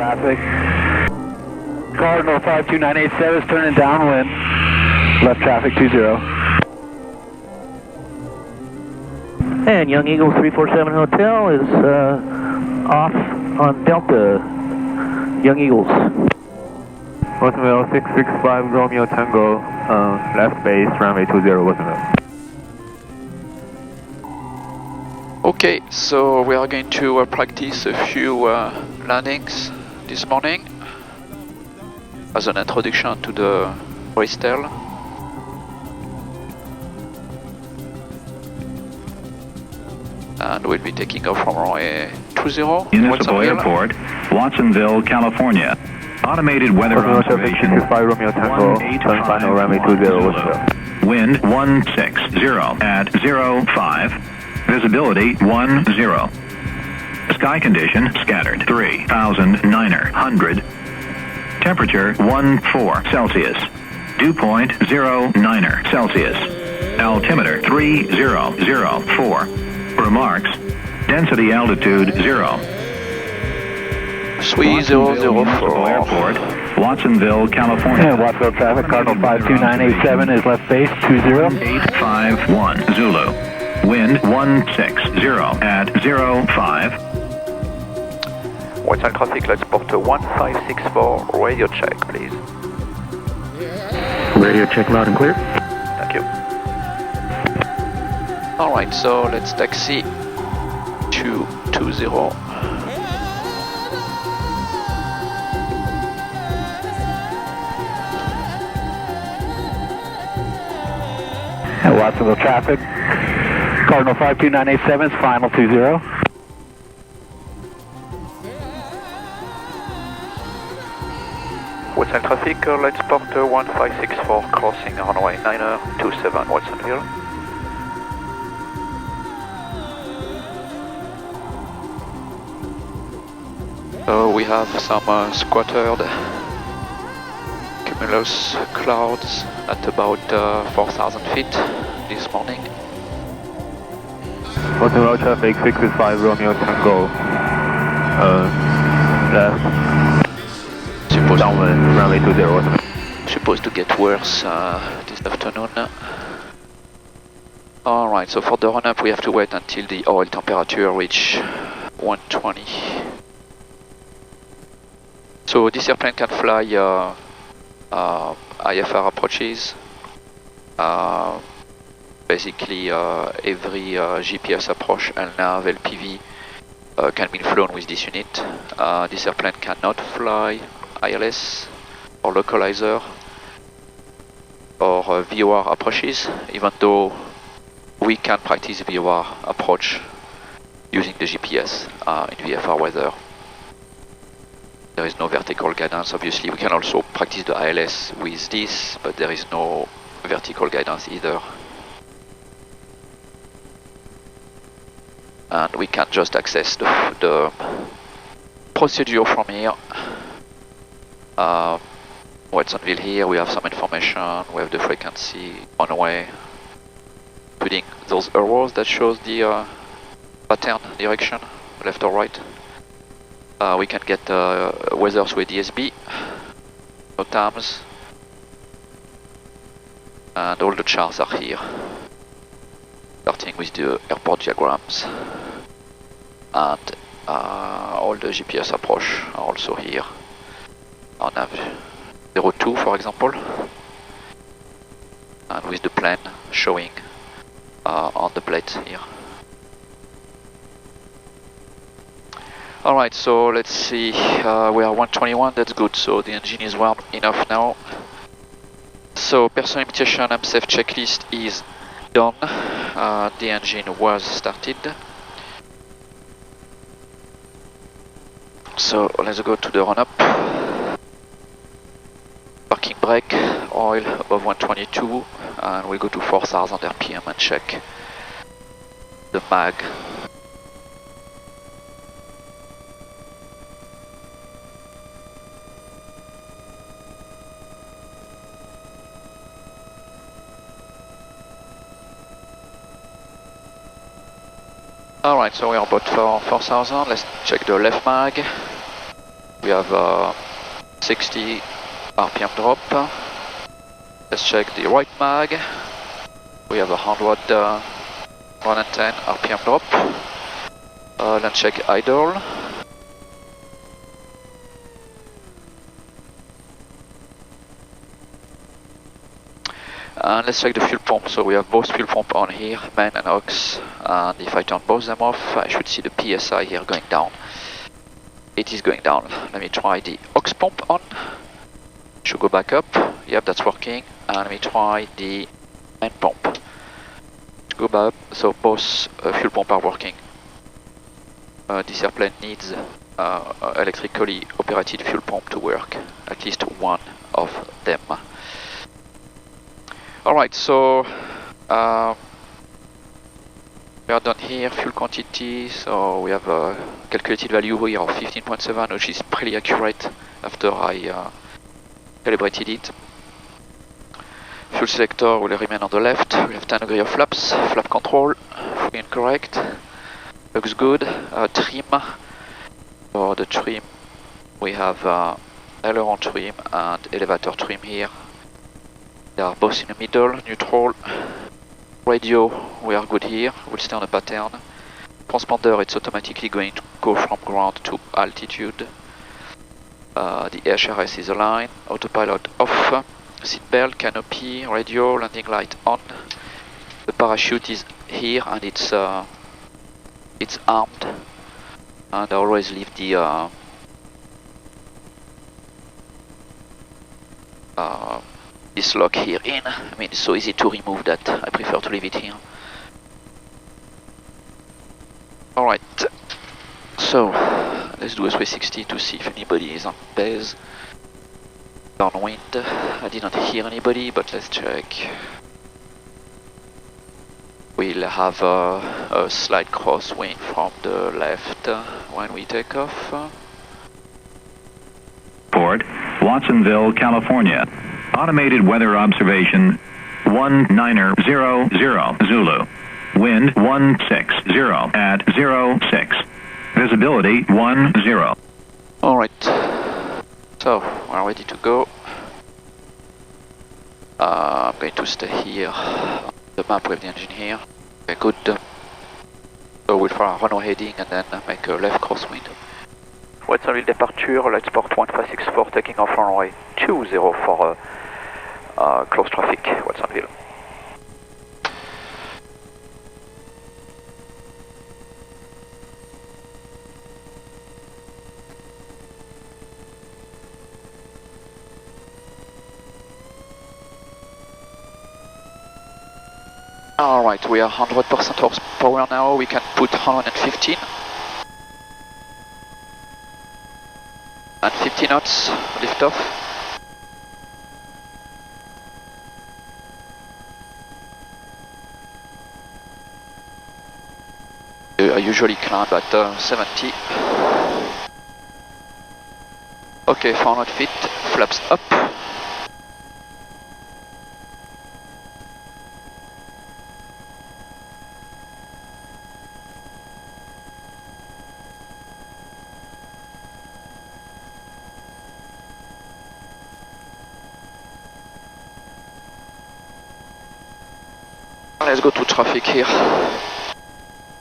traffic. Cardinal 52987 is turning downwind. Left traffic 20. And Young Eagle 347 Hotel is off on Delta. Young Eagles. Watsonville 665 Romeo Tango, left base, runway 20, Watsonville. Okay, so we are going to practice a few landings this morning as an introduction to the Bristol. And we'll be taking off from runway 20. Municipal Airport, Watsonville, California. Automated weather observation. 665 Romeo Tango, final runway 20, Watsonville. Wind 160 at 05. Visibility 10. Sky condition scattered 3,900. Temperature 14 Celsius. Dew point 09 Celsius. Altimeter 3004. Remarks. Density altitude 0. 3004. Airport, Watsonville, California. And Watsonville traffic, Cardinal 52987 is left base 20. 851 Zulu. Wind 160 at 05. Western traffic, let's port 1564, radio check please. Radio check loud and clear. Thank you. Alright, so let's taxi to 20. And Watsonville traffic, Cardinal 52987 is final 20. Western traffic, let's port 1564, crossing runway 927 Watsonville. So we have some squattered cumulus clouds at about 4,000 feet this morning. Watsonville traffic 665 Romeo Tango, left, downwind, runway 20, Watsonville. Supposed to get worse this afternoon. Alright, so for the run-up we have to wait until the oil temperature reach 120. So this airplane can fly IFR approaches. Basically every GPS approach and nav LPV can be flown with this unit. This airplane cannot fly ILS or localizer or VOR approaches, even though we can practice VOR approach using the GPS in VFR weather. There is no vertical guidance, obviously. We can also practice the ILS with this, but there is no vertical guidance either. And we can just access the procedure from here. Watsonville here, we have some information, we have the frequency, runway, including those arrows that shows the pattern direction, left or right. We can get weather through DSB, NOTAMs, and all the charts are here. Starting with the airport diagrams, and all the GPS approach are also here. On nav 02 for example, and with the plane showing on the plate here. Alright, so let's see, we are 121, that's good, so the engine is warm enough now. So personal limitation MSAF checklist is done, the engine was started. So let's go to the run-up. Parking brake, oil above 122, and we'll go to 4,000 RPM and check the mag. Alright, so we are about 4,000, let's check the left mag. we have 60 RPM drop. Let's check the right mag. We have 110 RPM drop. Let's check idle. And let's check the fuel pump. So we have both fuel pump on here, main and aux. And if I turn both them off, I should see the PSI here going down. It is going down. Let me try the aux pump on. Should go back up. Yep, that's working. And let me try the main pump. Go back. So both fuel pump are working. This airplane needs electrically operated fuel pump to work. At least one of them. Alright, so we are done here, fuel quantity, so we have a calculated value here of 15.7, which is pretty accurate after I calibrated it. Fuel selector will remain on the left, we have 10 degrees of flaps, flap control, fully incorrect, looks good. Trim, for the trim we have aileron trim and elevator trim here. They are both in the middle, neutral. Radio, we are good here, we'll stay on the pattern. Transponder, it's automatically going to go from ground to altitude. The HRS is aligned, autopilot off. Seatbelt, canopy, radio, landing light on. The parachute is here and it's armed. And I always leave the this lock here in. I mean, it's so easy to remove that I prefer to leave it here. Alright, so let's do a 360 to see if anybody is on base. Downwind, I did not hear anybody, but let's check. We'll have a slight crosswind from the left when we take off. Port, Watsonville, California. Automated weather observation 1900 Zulu. Wind 160 at 06. Visibility 10. Alright, so we're ready to go. I'm going to stay here on the map with the engine here. Okay, good. So we'll fly a runway heading and then make a left crosswind. Watsonville departure, light port 1564 taking off runway 20 for close traffic, Watsonville. Alright, we are 100% horsepower now, we can put 115. And 50 knots, lift off. I usually climb at 70. Okay, 400 feet, flaps up. Let's go to traffic here.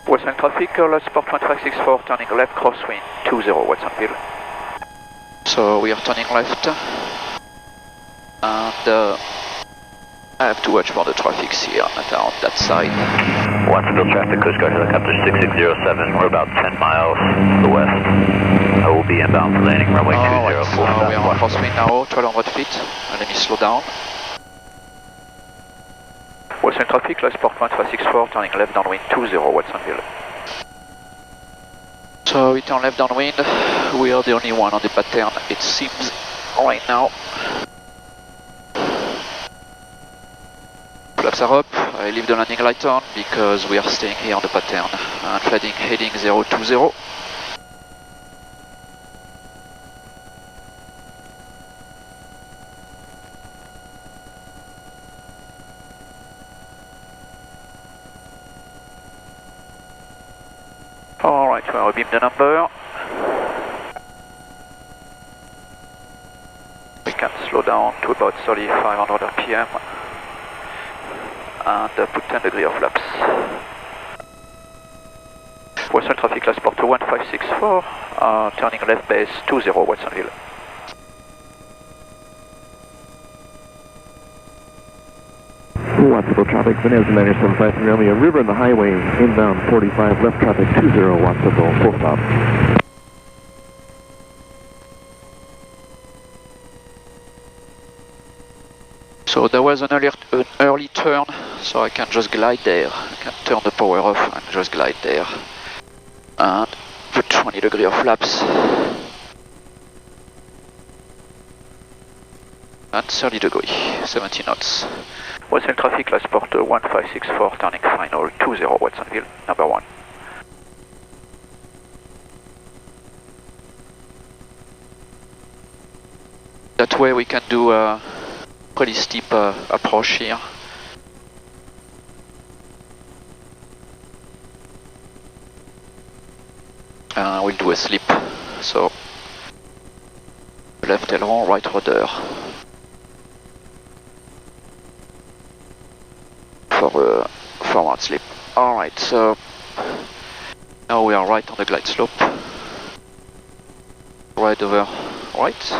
Western traffic, let's port 1564, turning left, crosswind 20 Watsonville. So we are turning left. And I have to watch for the traffic here on that side. Watsonville traffic, Coast Guard helicopter 6607, we're about 10 miles to the west. I will be inbound for landing runway 20. Alright, so we are on crosswind now, 1200 feet. And let me slow down. Western traffic, let's port 1564, turning left downwind 20 Watsonville. So we turn left downwind, we are the only one on the pattern, it seems, right now. Flaps are up, I leave the landing light on because we are staying here on the pattern. And heading 020. Alright, well, beam the number. down to about 3,500 RPM and put 10 degrees of flaps. Western traffic last port 1564, turning left base 20 Watsonville. Watsonville traffic, Bonanza 9753 Romeo, River on the highway, inbound 45, left traffic 20 Watsonville, full stop. So there was an early turn, so I can just glide there. I can turn the power off and just glide there. And put 20 degrees of flaps. And 30 degrees, 70 knots. Western traffic, last port 1564, turning final 20 Watsonville, number 1. That way we can do a pretty steep approach here. We'll do a slip, so left aileron, right rudder for a forward slip. Alright, so now we are right on the glide slope. Right over right.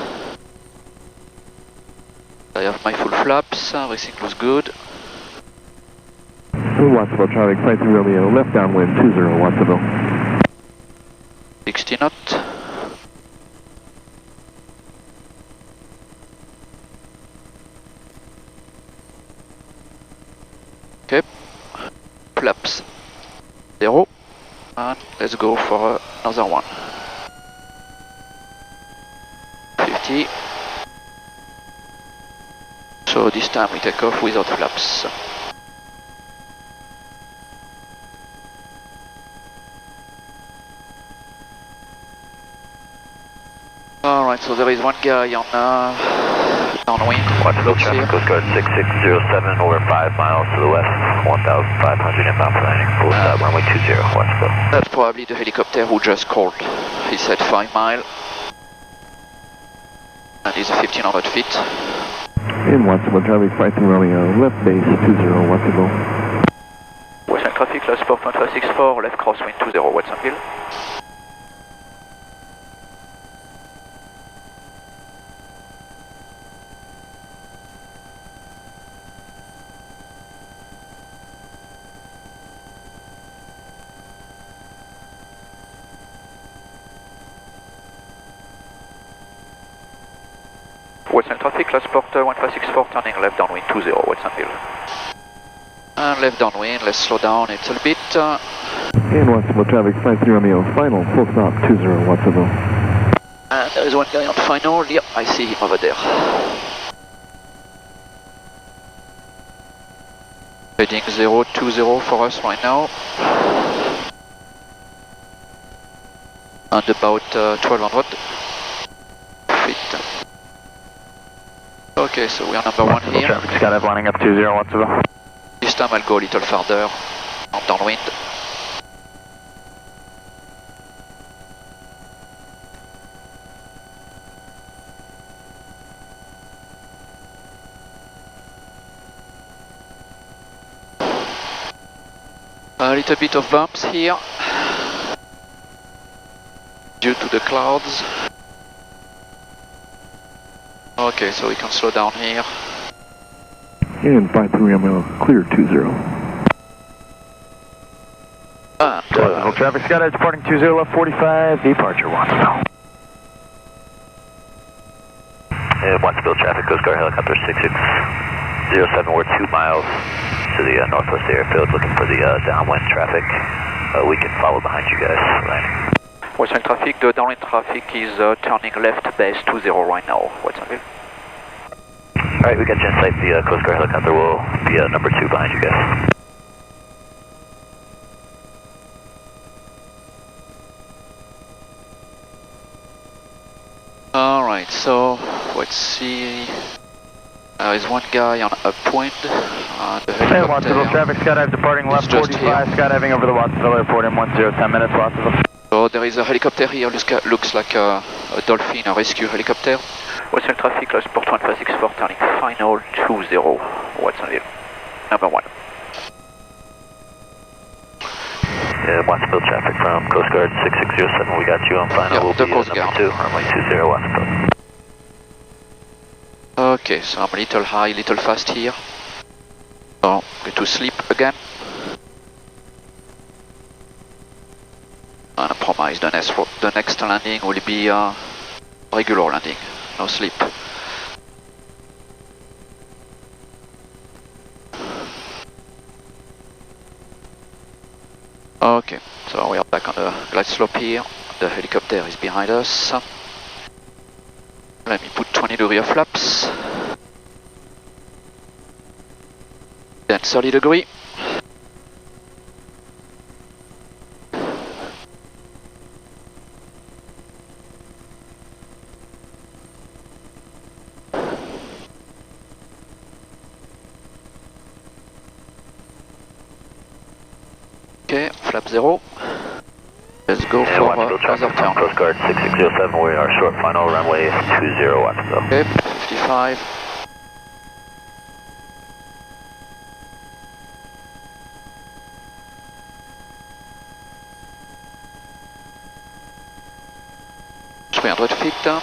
I have my full flaps, everything looks good. Watsonville traffic, 53 Romeo, left downwind 20 Watsonville. 60 knot. Okay, flaps 0, and let's go for another one. 50. So this time we take off without flaps. Alright, so there is one guy on downwind. Watsonville traffic, Coast Guard 6607 over 5 miles to the west, 1,500 inbound for landing, full stop, runway 20, Watsonville. That's probably the helicopter who just called. He said 5 mile. And he's 1500 feet. In Watsonville traffic, 53 Romeo, left base 20 Watsonville. Western traffic, last port 1564, left crosswind 20 Watsonville. Western traffic, last port 1564, turning left downwind 20 Watsonville. And left downwind, let's slow down a little bit. In Watsonville traffic, 53 Romeo, final, full stop 20 Watsonville. And there is one guy on final, yep, I see him over there. Heading 020 for us right now. And about 1200 feet. Okay, so we are number 1 here. Traffic, Skydive lining up 20, Watsonville. This time I'll go a little further on downwind. A little bit of bumps here due to the clouds. Okay, so we can slow down here. In 53 Romeo, clear 20. Watsonville traffic, Skydive departing 20, left 45, departure Watsonville. Watsonville traffic, Coast Guard helicopter 6607, we're 2 miles to the northwest airfield looking for the downwind traffic. We can follow behind you guys, landing. Western traffic, the downwind traffic is turning left base 20 right now, Watsonville. Alright, we got you in sight. The Coast Guard helicopter will be number 2 behind you guys. Alright, so let's see. There's one guy on upwind. Hey, Watsonville traffic, Skydive departing left 45, skydiving over the Watsonville airport in 10, 10 minutes, Watsonville. So there is a helicopter here, looks like a Dolphin, a rescue helicopter. Western traffic, Lost Port 1564, turning final 20, Watsonville. Number 1. Watsonville traffic from Coast Guard 6607, we got you on final. Yeah, We'll the be Coast number Guard. 2, runway 20, Watsonville. Okay, so I'm a little high, little fast here. So, going to sleep again. And I promise the next landing will be a regular landing, no sleep. Okay, so we are back on the glide slope here. The helicopter is behind us. Let me put 20° of flaps. Then 30°. Okay, flap 0. Let's go for Watsonville traffic other from turn. Coast Guard 6607, we are short final, runway 20, Watsonville. Okay, 55. feet.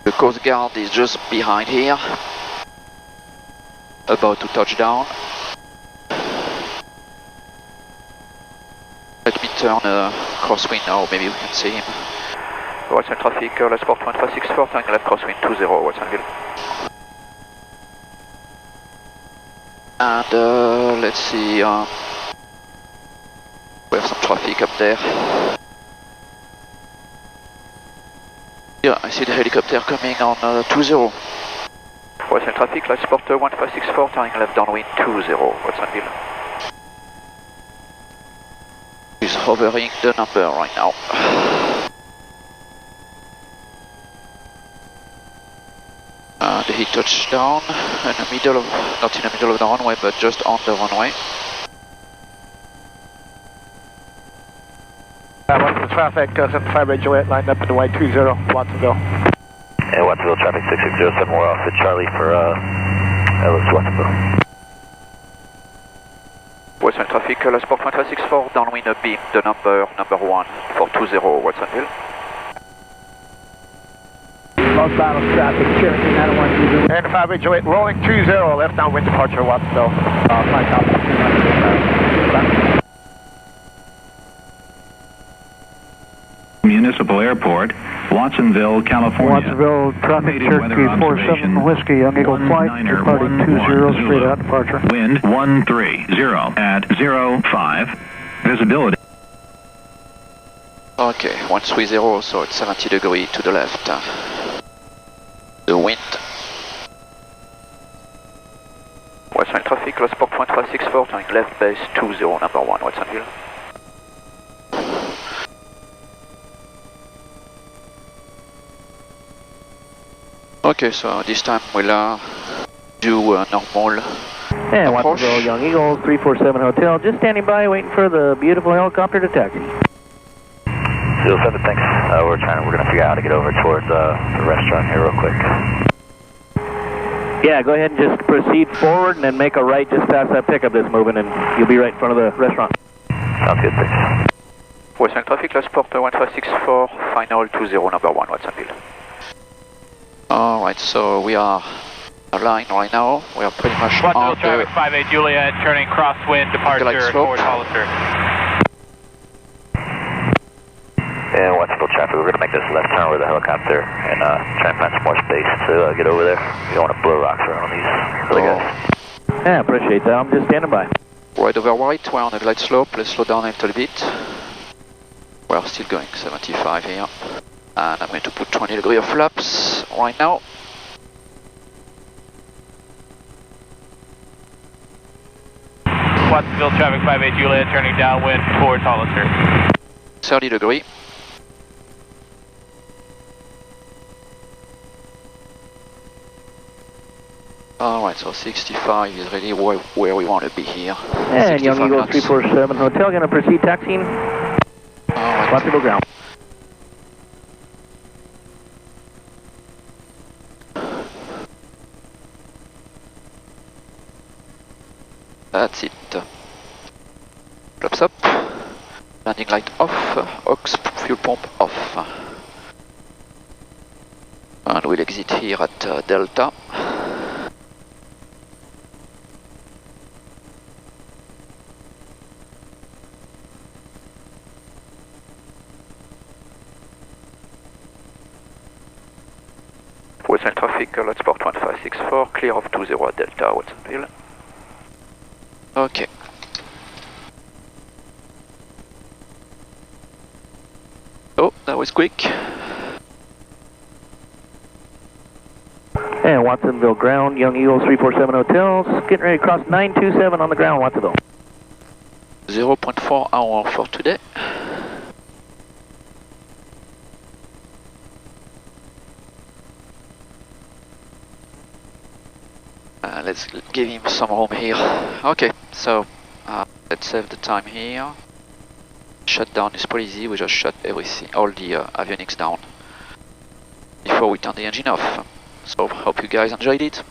The Coast Guard is just behind here, about to touch down. Let me turn crosswind now, maybe we can see him. Watson traffic, let's port 1564, turning left crosswind 20, Watsonville. And let's see, we have some traffic up there. Yeah, I see the helicopter coming on 20. Watson traffic, let's port 1564, turning left downwind 20, Watsonville. He's hovering the number right now. And he touched down in the middle of, not in the middle of the runway, but just on the runway. Watsonville traffic, 75 Red Juliet, lined up in the white 20, Watsonville. And Watsonville traffic 6607, we're off at Charlie for Ellis, Watsonville. Western traffic, let's port 1564, downwind beam, the number 1 for 20, Watsonville. Los Battles traffic, Cherokee 901 20. And 5 Red Juliet, rolling 20, left downwind departure, Watsonville. Flight copy, 200. Municipal Airport, Watsonville, California. Watsonville, traffic, Estimated weather Cherokee 47 observation, Whiskey, Young Eagle flight, 19er, departing 20, straight out departure. Wind 130 at 05. Visibility. Okay, 130, so it's 70 degrees to the left. The wind. Western traffic, let's port 1564, turning left base 20, number 1, Watsonville. Okay, so this time we'll do a normal And approach. Watsonville, Young Eagle, 347 Hotel, just standing by, waiting for the beautiful helicopter to taxi. 07, thanks. We're gonna figure out how to get over towards the restaurant here real quick. Yeah, go ahead and just proceed forward and then make a right just past that pickup that's moving, and you'll be right in front of the restaurant. Sounds good, thanks. Western traffic, let's port 1564, final 20, number 1, Watsonville. Alright, so we are aligned right now. We are pretty much on Watsonville the traffic 58 Juliet, turning crosswind departure slope. towards Hollister. And Watsonville traffic, we're gonna make this left turn with the helicopter and try and find some more space to get over there. You don't want to blow rocks around on these other guys. Yeah, appreciate that. I'm just standing by. right over right. We're on a glide slope. Let's slow down a little bit. We're still going 75 here. And I'm going to put 20 degrees of flaps right now. Watsonville traffic 58 Juliet, turning downwind towards Hollister. 30 degrees. Alright, so 65 is really where we want to be here. And Young 65 Eagle knots. 347 Hotel, gonna proceed taxiing. Alright. Watsonville ground. That's it. Flaps up. Landing light off. Aux fuel pump off. And we'll exit here at Delta. Western traffic, Lotsport 1564, clear of 20 at Delta, Watsonville. Okay. Oh, that was quick. And Watsonville ground, Young Eagle 347 Hotels, getting ready to cross 927 on the ground, Watsonville. 0.4 hour for today. Let's give him some room here. Okay, so let's save the time here. Shutdown is pretty easy, we just shut everything, all the avionics down before we turn the engine off. So hope you guys enjoyed it.